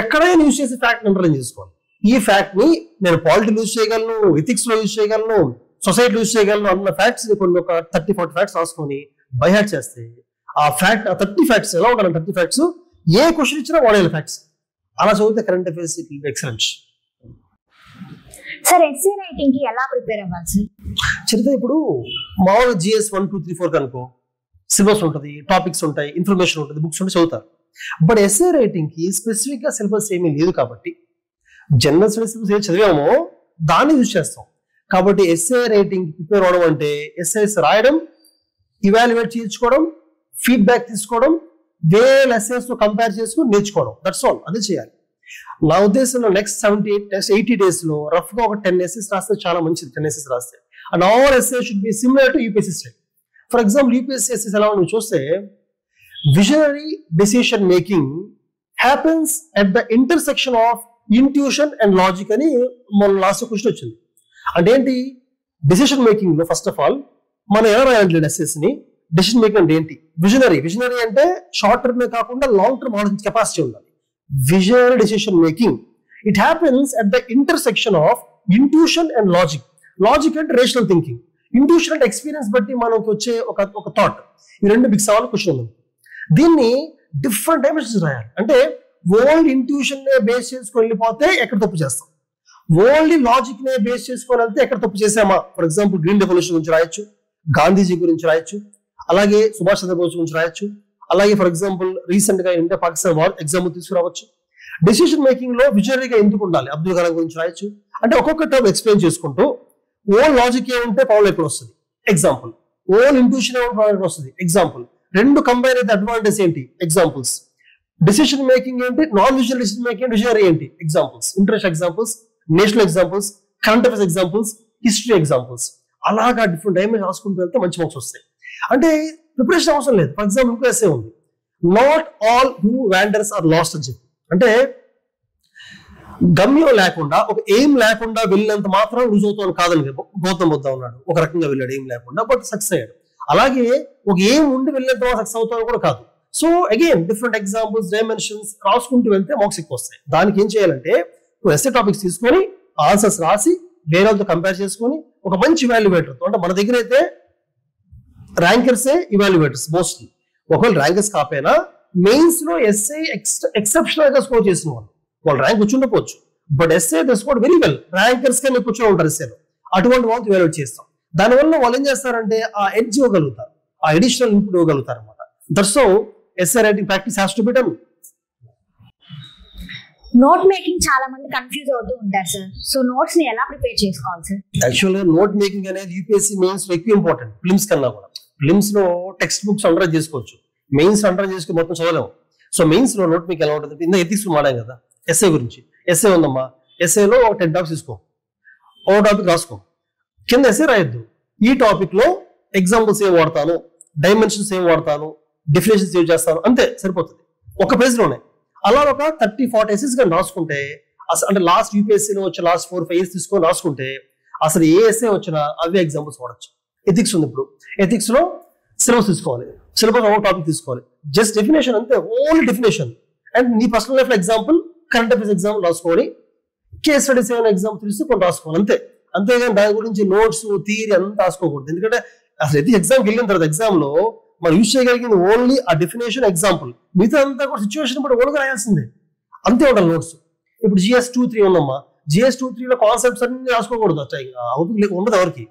ఎక్కడైనా యూజ్ చేసే ఫ్యాక్ట్ అండర్లైన్ చేసుకోవాలి. ఈ ఫ్యాక్ట్ ని నేను పాలిటీలో యూజ్ చేయగలను, ఎథిక్స్ లో యూజ్ చేయగలను, సొసైటీలో యూజ్ చేయగలను అన్న ఫ్యాక్ట్స్ కొన్ని ఒక 30-40 ఫ్యాక్ట్స్ రాసుకొని బై హార్ట్ చేస్తే ఆ 30 ఫ్యాక్ట్స్ ఎలా ఉండాలి, 30 ఫ్యాక్ట్స్ ఏ క్వశ్చన్ ఇచ్చినా వాడేయాలి ఫ్యాక్ట్స్. అలా చదివితే current affairs it will be excellent. Sir essay writing కి ఎలా ప్రిపేర్ అవ్వాలి సార్? చరిత్ర ఇప్పుడు మామూలు GS 1, 2, 3, 4 కనుకో సిలబస్ ఉంటుంది, టాపిక్స్ ఉంటాయి, ఇన్ఫర్మేషన్ ఉంటుంది, బుక్స్ ఉంటే చదువుతారు. బట్ ఎస్సే రైటింగ్ కి స్పెసిఫిక్ గా సిలబస్ ఏమీ లేదు కాబట్టి జనరల్ స్టడీస్ సిలబస్ ఏం చదివామో దాన్ని యూజ్ చేస్తాం. కాబట్టి ఎస్సే రైటింగ్ ప్రిపేర్ అవడం అంటే ఎస్సేస్ రాయడం, ఇవాల్యుయేట్ చేయించుకోవడం, ఫీడ్బ్యాక్ తీసుకోవడం, వేరే ఎస్సేస్ తో కంపేర్ చేసుకుని నేర్చుకోవడం, దట్స్ ఆల్. అదే చేయాలి. నా ఉద్దేశంలో నెక్స్ట్ 80 days లో రఫ్ గా ఒక 10 essays రాస్తే చాలా మంచిది. 10 essays రాస్తే and all essays should be similar to UPSC style. For example UPSC essays ఎలా నువ్వు చూస్తే visionary decision making happens at the intersection of intuition and logic అని మన లాస్ట్ క్వశ్చన్ వచ్చింది. అంటే ఏంటి, డెసిషన్ మేకింగ్ లో ఫస్ట్ ఆఫ్ ఆల్ మనం ఎలా రాయాలి essays ని? డెసిషన్ మేకింగ్ అంటే ఏంటి? విజనరీ అంటే షార్ట్ టర్మ్ కాకుండా లాంగ్ టర్మ్ ఆలోచించే కెపాసిటీ ఉండాలి. Visionary decision making it happens at the intersection of intuition and logic. Logic అంటే రేషనల్ థింకింగ్, ఇంట్యూషన్ అంటే ఎక్స్పీరియన్స్ బట్టి మనకు వచ్చే ఒక థాట్. ఈ రెండు మిక్స్ అవ్వాలి క్వశ్చన్ ఉంది. దీన్ని డిఫరెంట్ డైమెన్షన్స్ రాయాలి. అంటే ఓన్లీ ఇంట్యూషన్ నే బేస్ చేసుకొని వెళ్ళిపోతే ఎక్కడ తప్పు చేస్తాం, ఓన్లీ లాజిక్ నే బేస్ చేసుకొని వెళ్తే ఎక్కడ తప్పు చేసామా. ఫర్ ఎగ్జాంపుల్ గ్రీన్ రెవల్యూషన్ గురించి రాయొచ్చు, గాంధీజీ గురించి రాయొచ్చు, అలాగే సుభాష్ చంద్రబోస్ గురించి రాయొచ్చు, అలాగే ఫర్ ఎగ్జాంపుల్ రీసెంట్ గా ఇండియా పాకిస్తాన్ వార్ ఎగ్జాంపుల్ తీసుకురావచ్చు. డెసిషన్ మేకింగ్ లో విజనరీగా ఎందుకు ఉండాలి, అబ్దుల్ కలాం గురించి రాయొచ్చు. అంటే ఒక్కొక్క టర్మ్ ఎక్స్ప్లెయిన్ చేసుకుంటూ ఓన్ లాజిక్ ఏముంటే పవర్ ఎక్కడ వస్తుంది ఎగ్జాంపుల్, ఓన్ ఇంట్యూషన్ ఏమంటే పవర్ ఎక్కడ వస్తుంది ఎగ్జాంపుల్, రెండు కంబైన్ అయితే అడ్వాంటేజ్ ఏంటి ఎగ్జాంపుల్స్, డెసిషన్ మేకింగ్ ఏంటి, non visual decision making visionary ఏంటి examples, interest examples, national examples, current affairs examples, history examples. అలాగా డిఫరెంట్ డైమెన్షన్ రాసుకుంటూ వెళ్తే మంచి మార్క్స్ వస్తాయి. అంటే ప్రిపరేషన్ అవసరం లేదు. ఫర్ ఎగ్జాంపుల్ ఇంకో ఎస్సే ఉంది, not all who wanders are lost అని చెప్పి. అంటే గమ్యం లేకుండా ఒక ఎయిమ్ లేకుండా వెళ్ళినంత మాత్రం రుజువు అవుతాను కాదని గౌతమ్ బుద్ధ ఉన్నాడు, ఒక రకంగా వెళ్ళాడు ఎయిమ్ లేకుండా, బట్ సక్సెస్ అయ్యాడు. అలాగే ఒక ఎయిమ్ ఉండి వెళ్ళినంత సక్సెస్ అవుతాను కూడా కాదు. So again different examples dimensions రాసుకుంటూ వెళ్తే మార్క్స్ ఎక్కువ వస్తాయి. దానికి ఏం చేయాలంటే ఎస్సే టాపిక్స్ తీసుకొని ఆన్సర్స్ రాసి వేరే వాళ్ళతో కంపేర్ చేసుకొని ఒక మంచి ఇవాల్యుయేటర్, అంటే మన దగ్గర అయితే ర్యాంకర్సే ఇవాల్యుయేటర్స్ మోస్ట్లీ. ఒకవేళ ర్యాంకర్స్ కాకపోయినా మెయిన్స్ లో ఎస్ఏ ఎక్సెప్షనల్ గా స్కోర్ చేసిన వాళ్ళు ర్యాంక్ వచ్చుండకపోవచ్చు, but essay they score very well, rankers కన్నా కూర్చొని ఉంటారు ఎస్ఏలో. అటువంటి వాళ్ళతో ఇవాల్యుయేట్ చేస్తాం. దానివల్ల వాళ్ళు ఏం చేస్తారంటే ఆ ఎడ్జ్ ఇవ్వగలుగుతారు, ఆ అడిషనల్ ఇన్పుట్ ఇవ్వగలుగుతారు అనమాట. That's how essay writing practice has to be done. Note making చాలా మంది కన్ఫ్యూజ్ అవుతూ ఉంటారు సార్. సో నోట్స్ ని ఎలా ప్రిపేర్ చేసుకోవాలి సార్? యాక్చువల్గా నోట్ మేకింగ్ అనేది యూపీఎస్సీ మెయిన్స్ లో ఎక్కువ ఇంపార్టెంట్, ఫిలిమ్స్ కన్నా కూడా. ఫిలిమ్స్ లో టెక్స్ట్ బుక్స్ అండర్ చేసుకోవచ్చు, మెయిన్స్ అండర్ చేసుకుని మొత్తం చదవలేము. సో మెయిన్స్ లో నోట్ మేకింగ్ ఎలా ఉంటుంది, ఇంత ఎథిక్స్ మాడాం కదా ఎస్ఏ గురించి. ఎస్ఏ ఉందమ్మా, ఎస్ఏలో 10 టాపిక్స్ తీసుకో, ఓ టాపిక్ రాసుకో, కింద ఎస్ఏ రాయొద్దు. ఈ టాపిక్ లో ఎగ్జాంపుల్స్ ఏం వాడతాను, డైమెన్షన్స్ ఏం వాడతాను, డెఫినేషన్స్ ఏం చేస్తాను, అంతే సరిపోతుంది ఒక పేజ్లోనే. అలా ఒక 30-40 ఎస్ఎస్ కానీ రాసుకుంటే అసలు, అంటే లాస్ట్ యూపీఎస్సీలో వచ్చే లాస్ట్ 4-5 ఇయర్స్ తీసుకొని రాసుకుంటే అసలు ఏ ఎస్ఏ వచ్చినా అవే ఎగ్జాంపుల్స్ వాడచ్చు. ఎథిక్స్ ఉంది, ఇప్పుడు ఎథిక్స్ లో సిలబస్ తీసుకోవాలి, సిలబస్ ఒక టాపిక్ తీసుకోవాలి, జస్ట్ డెఫినేషన్ అంతే, ఓన్లీ డెఫినేషన్. అండ్ నీ పర్సనల్ లైఫ్ లో ఎగ్జాంపుల్, కరెంట్ అఫైర్స్ ఎగ్జాంపుల్ రాసుకోవాలి, కేస్ స్టడీస్ ఏమైనా ఎగ్జాంపుల్ తీస్తే కొన్ని రాసుకోవాలి అంతే. అంతేగాని దాని గురించి నోట్స్ థియరీ అంతా రాసుకోకూడదు. ఎందుకంటే అసలు ఎథిక్స్ ఎగ్జామ్కి వెళ్ళిన తర్వాత ఎగ్జామ్ లో మనం యూజ్ చేయగలిగింది ఓన్లీ ఆ డెఫినేషన్ ఎగ్జాంపుల్, మిగతా అంతా కూడా సిచ్యువేషన్ కూడా ఓన్గా రాయాల్సిందే, అంతే ఉండాలి నోట్స్. ఇప్పుడు GS 2-3 ఉందమ్మా, GS 2-3 లో కాన్సెప్ట్స్ అన్ని రాసుకోకూడదు, అవుతుంది ఉండదు ఎవరికి.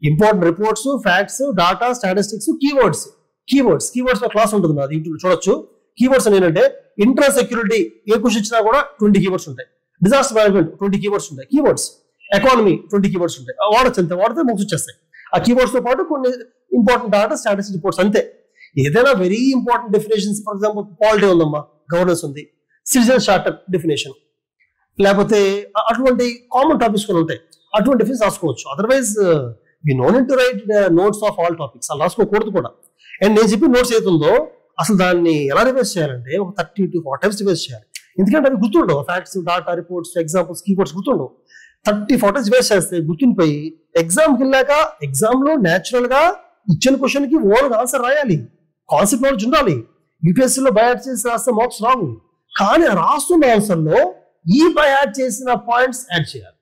Important reports, facts, data, statistics, keywords class ఉంటుంది, అది యూట్యూబ్ చూడొచ్చు. కీవర్డ్స్ అని ఏంటంటే ఇంటర్ సెక్యూరిటీ ఏ క్వశ్చన్ ఇచ్చినా కూడా 20 కీవర్డ్స్ ఉంటాయి, డిజాస్టర్ మేనేజ్మెంట్ 20 కీవర్డ్స్ ఉంటాయి, కీవర్డ్స్ ఎకానమీ 20 కీవర్డ్స్ ఉంటాయి. వాడచ్చు అంతే, వాడితే మార్క్స్ వచ్చేస్తాయి. ఆ కీవర్డ్స్ తో పాటు కొన్ని ఇంపార్టెంట్ డాటా, స్టాటిస్టిక్స్ రిపోర్ట్స్ అంతే. ఏదైనా very important definitions, for example polity ఉందమ్మా, గవర్నెన్స్ ఉంది, సిటిజన్ చార్టర్ డెఫినేషన్, లేకపోతే అటువంటి కామన్ టాపిక్స్ కొన్ని ఉంటాయి, అటువంటి డెఫినేషన్ రాసుకోవచ్చు. Otherwise we no need to write notes of all topics, అలా రాసుకోకూడదు కూడా. అండ్ నేను చెప్పిన నోట్స్ ఏతుందో అసలు దాన్ని ఎలా రివైజ్ చేయాలంటే ఒక 30-40 టైమ్స్ రివైజ్ చేయాలి. ఎందుకంటే అవి గుర్తుండవు, facts, data, reports, examples, keywords గుర్తుండవు. 30-40 టైమ్స్ రివైజ్ చేస్తే గుర్తుండిపోయి ఎగ్జామ్కి వెళ్ళాక ఎగ్జామ్ లో న్యాచురల్ గా ఇచ్చిన క్వశ్చన్ కి ఓన్ ఆన్సర్ రాయాలి, కాన్సెప్ట్ నాలెడ్జ్ ఉండాలి. యూపీఎస్సీలో బై యాడ్ చేసి రాస్తే మార్క్స్ రావు, కానీ రాస్తున్న ఆన్సర్ లో ఈ బై యాడ్ చేసిన పాయింట్స్ యాడ్ చేయాలి,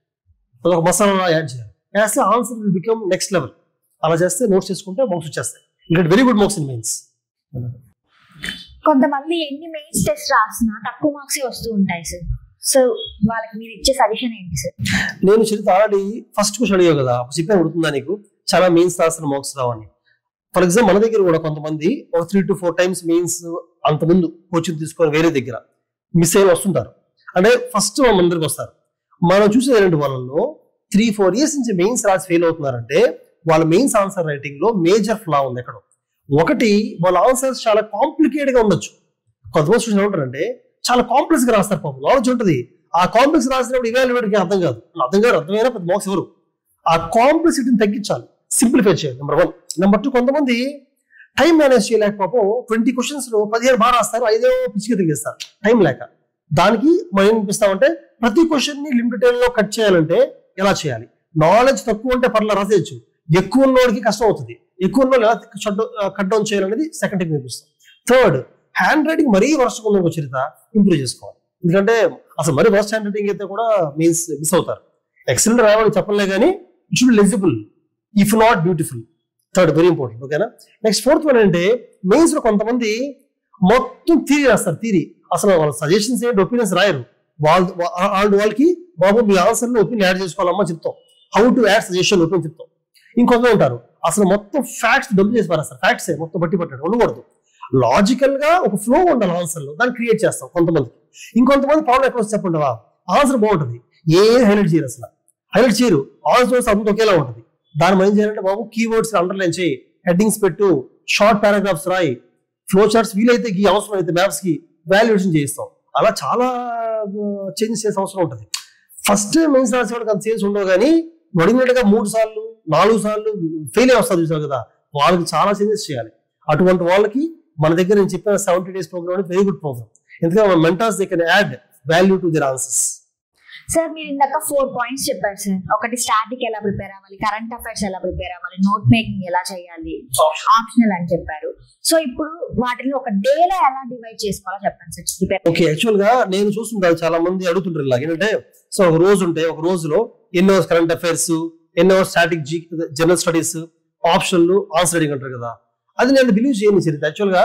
ఒక మసాలా యాడ్ చేయాలి, వేస్తే answer will become next level. అలా చేస్తే నోట్స్ చేసుకుంటే మార్క్స్ వచ్చేస్తాయి. You very good marks in mains. కొంతమంది ఎన్ని మెయిన్స్ టెస్ట్ రాసినా తక్కువ మార్క్స్ వస్తూ ఉంటాయి సార్. సో వాళ్ళకి మీరు ఇచ్చే సజెషన్ ఏంటి సార్? నేను చరిత్ర ఆల్రెడీ ఫస్ట్ క్వశ్చన్ అడిగావు కదా, చెప్పాను గుర్తుందా నీకు, చాలా మెయిన్స్ రాసిన మార్క్స్ రావని. ఫర్ ఎగ్జాంపుల్ మన దగ్గర కూడా కొంతమంది ఒక 3-4 టైమ్స్ మెయిన్స్ అంతకుముందు కోచింగ్ తీసుకొని వేరే దగ్గర మిస్ అయిన వస్తుంటారు. అంటే ఫస్ట్ మన దగ్గరికి వస్తారు, మనం చూసే రెండు వాళ్ళలో 3-4 ఇయర్స్ నుంచి మెయిన్స్ రాసి ఫెయిల్ అవుతున్నారంటే వాళ్ళ మెయిన్స్ ఆన్సర్ రైటింగ్ లో మేజర్ ఫ్లా ఉంది. ఎక్కడో ఒకటి, వాళ్ళ ఆన్సర్స్ చాలా కాంప్లికేట్ గా ఉండొచ్చు. కొంతమంది స్టూడెంట్స్ ఏమంటారంటే చాలా కాంప్లెక్స్ గా రాస్తారు, పాపం నాలెడ్జ్ ఉంటుంది, ఆ కాంప్లెక్స్ రాసినప్పుడు ఇవాల్యుయేటర్కి అర్థం కాదు, అర్థమైనా పెద్ద మార్క్స్ ఎవరు. ఆ కాంప్లెక్సిటీని తగ్గించాలి, సింప్లిఫై చేయాలి, నెంబర్ 1. నెంబర్ 2, కొంతమంది టైం మేనేజ్ చేయలేక పాపం 20 క్వశ్చన్స్ లో 15 బాగా రాస్తారు, 5 పిచ్చిగా తిరిగేస్తారు టైం లేక. దానికి మనం ఏం అనిపిస్తామంటే ప్రతి క్వశ్చన్ ని లిమిట్ టైం లో కట్ చేయాలంటే ఎలా చేయాలి? నాలెడ్జ్ తక్కువ ఉంటే పర్లా రాసేయచ్చు, ఎక్కువ ఉన్నోడికి కష్టం అవుతుంది, ఎక్కువ ఉన్న ఎలా కట్ డౌన్ చేయాలనేది సెకండ్ టైం నేర్పిస్తాం. థర్డ్, హ్యాండ్ రైటింగ్ మరీ వర్స్ట్ ఉన్న చరిత్ర ఇంప్రూవ్ చేసుకోవాలి. ఎందుకంటే అసలు మరీ వర్స్ట్ హ్యాండ్ రైటింగ్ అయితే కూడా మీన్స్ మిస్ అవుతారు. ఎక్సలెంట్ రాయాలని చెప్పలే కానీ it should be legible if not beautiful. Third very important, ఓకేనా. నెక్స్ట్ 4th వన్ అంటే మెయిన్స్ లో కొంతమంది మొత్తం థియరీ రాస్తారు. థియరీ అసలు వాళ్ళ సజెషన్స్ ఏంటి, ఒపీనియన్స్ రాయరు. వాళ్ళకి బాబు మీ ఆన్సర్లో ఒపీనియన్ యాడ్ చేసుకోవాలమ్మా చెప్తాం, how to add suggestion opinion చెప్తాం. ఇంకొంతమంది ఉంటారు అసలు మొత్తం ఫ్యాక్ట్స్ డబ్బు చేసి పారేస్తారు. ఫ్యాక్ట్స్ మొత్తం బట్టి పట్టాడు ఉండకూడదు. లాజికల్ గా ఒక ఫ్లో ఉండాలి ఆన్సర్లో, దాన్ని క్రియేట్ చేస్తాం కొంతమంది. ఇంకొంతమంది ప్రాబ్లం ఎక్కడ వస్తే చెప్పండివా ఆన్సర్ బాగుంటుంది, ఏ హైలైట్ చేయరు, అసలు హైలైట్ చేయరు, ఆన్సర్ అంత ఒకేలా ఉంటుంది. దాని ఏం చేయాలంటే బాబు కీవర్డ్స్ అండర్లైన్ చేయి, హెడ్డింగ్స్ పెట్టు, షార్ట్ పారాగ్రాఫ్స్ రాయి, ఫ్లో చార్ట్స్ వీలైతే ఈ అవసరం అయితే మ్యాప్స్ కి వాల్యుయేషన్ చేయిస్తాం. అలా చాలా చేంజెస్ చేసే అవసరం ఉంటుంది. ఫస్ట్ మెయిన్స్ రాసే వాళ్ళకి అంత చేంజ్ ఉండవు, కానీ అడిగినట్టుగా 3 సార్లు 4 సార్లు ఫెయిల్ అయ్యి వస్తారు చూసారు కదా, వాళ్ళకి చాలా చేంజెస్ చేయాలి. అటువంటి వాళ్ళకి మన దగ్గర నేను చెప్పిన 70 days ప్రోగ్రామ్ అనేది వెరీ గుడ్ ప్రోగ్రామ్. ఎందుకంటే mentors they can add value to their answers. Sir మీరు ఇందాక 4 points చెప్పారు సార్. ఒకటి స్టాటిక్ ఎలా ప్రిపేర్ అవ్వాలి, కరెంట్ అఫైర్స్ ఎలా ప్రిపేర్ అవ్వాలి, నోట్ మేకింగ్ ఎలా చేయాలి, ఆప్షనల్ అని చెప్పారు. సో ఇప్పుడు వాటిని ఒక డేలో ఎలా డివైడ్ చేసుకోవాలో చెప్పండి సార్. ఓకే, యాక్చువల్ గా నేను చూస్తుంటాను చాలా మంది అడుగుతుంటారు ఇలా ఏంటంటే, సో ఒక రోజు ఉంటే ఒక రోజులో ఎన్నో కరెంట్ అఫైర్స్, ఎన్నో స్టాటిక్ జనరల్ స్టడీస్, ఆప్షన్లు, ఆన్సర్ రైటింగ్ అంటారు కదా. అది నేను బిలీవ్ చేయని చరిత్ర. యాక్చువల్ గా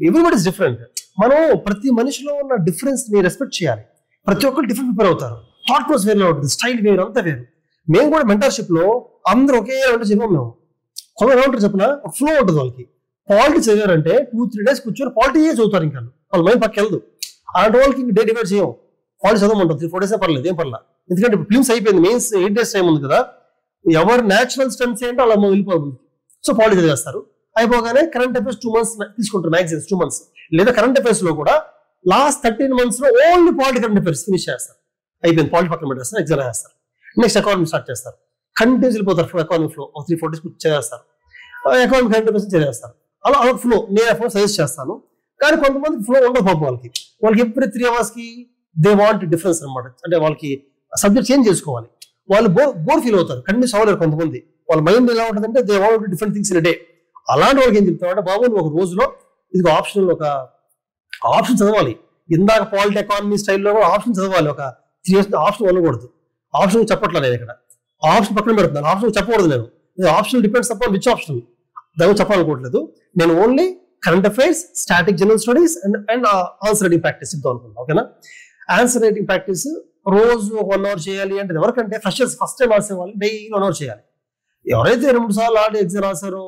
ఎవ్రీబడి ఇస్ డిఫరెంట్. మనం ప్రతి మనిషిలో ఉన్న డిఫరెన్స్ ని రెస్పెక్ట్ చేయాలి. ప్రతి ఒక్కరు డిఫరెంట్ ప్రిపేర్ అవుతారు, థాట్ ప్రాసెస్ వేరే ఉంటుంది, స్టైల్ వేరు, అంతా వేరు. మేము కూడా మెంటర్షిప్ లో అందరూ ఒకే అంటే చెప్పాము. మేము కొందరు ఏమంటారు చెప్పిన ఒక ఫ్లో ఉంటుంది వాళ్ళకి. పాలిటీ చదివారంటే 2-3 days కూర్చొని పాలిటీ చదువుతారు, ఇంకా వాళ్ళ మైండ్ పక్క వెళ్ళదు. అలాంటి వాళ్ళకి ఇంక డే డివైడ్ చేయం, పాలిటీ చదవమంటారు 3-4 days పర్లేదు, ఏం పర్లేదు. ఎందుకంటే ఇప్పుడు ఫిల్మ్స్ అయిపోయింది, మెయిన్స్ 8 days టైం ఉంది కదా, ఎవరు న్యాచురల్ స్ట్రెంగ్స్ ఏంటో అలా వెళ్ళిపోతుంది. సో పాలిటీ చదివేస్తారు, అయిపోగానే కరెంట్ అఫైర్స్ 2 months తీసుకుంటారు, మ్యాక్సిమం 2 months. లేదా కరెంట్ అఫైర్స్ లో కూడా లాస్ట్ 13 months లో only polity current affairs finish చేస్తారు, అయిపోయింది. పాలిటీ పక్కన పెట్టేస్తారు, ఎగ్జామ్ వేస్తారు, నెక్స్ట్ ఎకానమీ స్టార్ట్ చేస్తారు. కంటిన్యూస్ వెళ్ళిపోతారు ఎకానమీ ఫ్లో, 3-4 days చదివేస్తారు, ఎకానమీ కరెంట్ అఫైర్స్ చదివేస్తారు. అలా అలా ఫ్లో నేను ఫ్లో సజెస్ట్ చేస్తాను. కానీ కొంతమంది ఫ్లో ఉండదు పాపం, వాళ్ళకి every 3 hours they want difference అనమాట. అంటే వాళ్ళకి సబ్జెక్ట్ చేంజ్ చేసుకోవాలి, వాళ్ళు బోర్ ఫీల్ అవుతారు, కంటిన్యూస్ అవ్వలేరు. కొంతమంది వాళ్ళ మైండ్ ఎలా ఉంటుందంటే they want different things in day. అలాంటి వాళ్ళకి ఏం చెప్తామంటే బాబు నువ్వు ఒక రోజులో ఇది ఆప్షనల్, ఒక ఆప్షన్ చదవాలి. ఇందాక పాలిటీ ఎకానమీ స్టైల్లో కూడా ఆప్షన్ చదవాలి. ఒక 3 years ఆప్షన్ వెళ్ళకూడదు. ఆప్షన్ చెప్పట్లేదు నేను ఇక్కడ, ఆప్షన్ పక్కన పెడుతున్నాను, ఆప్షన్ చెప్పకూడదు. నేను option depends upon which option దాని చెప్పాలనుకోవట్లేదు. నేను only current affairs, static general studies and answer writing practice చెప్తాను అనుకున్నాను. ఓకేనా, ఆన్సర్ రైటింగ్ ప్రాక్టీస్ రోజు 1 hour చేయాలి. అంటే ఎవరికంటే ఫ్రెషర్స్ ఫస్ట్ టైం రాసే వాళ్ళు డైలీ 1 hour చేయాలి. ఎవరైతే 2-3 సార్లు ఆడి ఎగ్జామ్ రాసారో,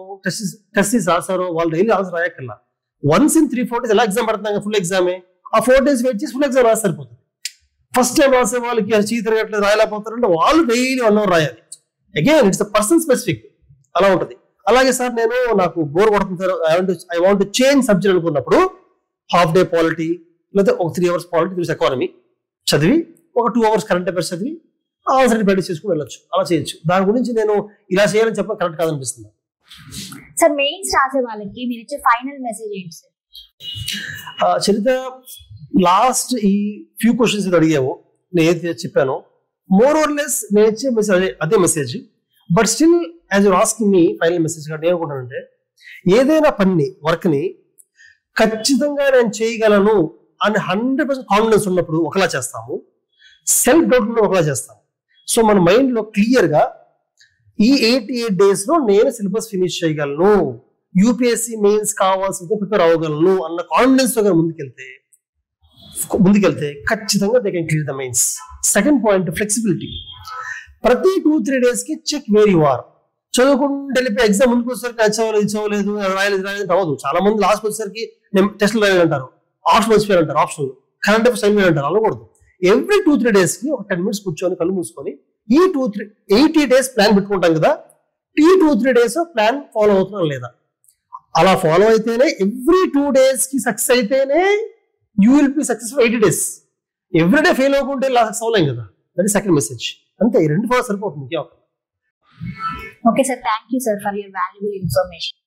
టెస్ట్ రాసారో వాళ్ళు డైలీ ఆన్సర్ రాయక్కర్లా. వన్స్ ఇన్ 3-4 days ఎలా ఎగ్జామ్ పడుతున్నాం, ఫుల్ ఎగ్జామే, ఆ 4 days వెయిట్ చేసి ఫుల్ ఎగ్జామ్ రాసి సరిపోతుంది. ఫస్ట్ టైం రాసే వాళ్ళకి చీతరగట్లేదు, రాయలేకపోతారంటే వాళ్ళు డైలీ 1 hour రాయాలి. అగైన్ ఇట్స్ పర్సన్ స్పెసిఫిక్, అలా ఉంటుంది. అలాగే సార్ నేను నాకు బోర్ కొడుతుంది sir, I want change subject అనుకున్నప్పుడు హాఫ్ డే పాలిటీ, లేదా ఒక 3 hours పాలిటీ తెలుసు ఎకానమీ చదివి, ఒక 2 hours కరెంట్ అఫైర్స్ చదివి ఆన్సర్ ప్రాక్టీస్ చేసుకుని వెళ్ళొచ్చు, అలా చేయొచ్చు. దాని గురించి నేను ఇలా చేయాలని చెప్పడం కరెక్ట్ కాదనిపిస్తుంది. సార్ మెయిన్స్ రాసే వాళ్ళకి మీరు ఇచ్చే ఫైనల్ మెసేజ్ ఏంటి సార్? చరిత్ర లాస్ట్ ఈ ఫ్యూ క్వశ్చన్స్ ఇది అడిగావు, నేను ఏది చెప్పాను మోర్ ఆర్ లెస్ నేను ఇచ్చే మెసేజ్ అదే message. But still as you're asking మీ ఫైనల్ మెసేజ్ గా నేను అనుకుంటానంటే, ఏదైనా పని వర్క్ని ఖచ్చితంగా నేను చేయగలను అని 100% కాన్ఫిడెన్స్ ఉన్నప్పుడు ఒకలా చేస్తాము, సెల్ఫ్ డౌట్ ఉన్నప్పుడు ఒకలా చేస్తాము. సో మన మైండ్ లో క్లియర్ గా ఈ 88 days లో నేను సిలబస్ ఫినిష్ చేయగలను, యూపీఎస్సీ మెయిన్స్ కావాల్సింది ప్రిపేర్ అవ్వగలను అన్న కాన్ఫిడెన్స్ తో ముందుకెళ్తే ఖచ్చితంగా they can clear the mains. Second point flexibility. ప్రతి 2-3 days కి చెక్ వేర్ యు ఆర్. చదువుకుంటూ వెళ్ళిపోయి ఎగ్జామ్ ముందుకు వచ్చేసరికి అది చదవలేదు రాయలేదు అవ్వదు. చాలా మంది లాస్ట్ వచ్చేసరికి నేను టెస్ట్లు రాయలేదు అంటారు, ఆప్షన్ వచ్చిపోయారు అంటారు, ఆప్షన్ కరెంట్ అఫైర్స్ అయిపోయి అంటారు. అనకూడదు. ఎవ్రీ 2-3 days కి ఒక 10 minutes కూర్చొని కళ్ళు మూసుకొని ఈ 80 days ప్లాన్ పెట్టుకుంటాం కదా, ఈ 2-3 days ప్లాన్ ఫాలో అవుతున్నాం లేదా, అలా ఫాలో అయితేనే ఎవ్రీ 2 days కి సక్సెస్ అయితేనే you will be successful 80 days. Every day fail అవ్వకుంటే సక్సెస్ అవ్వలేం కదా. That is second message. అంతే, ఈ 2 ఫాలో సరిపోతుంది. Okay sir, thank you sir for your valuable information.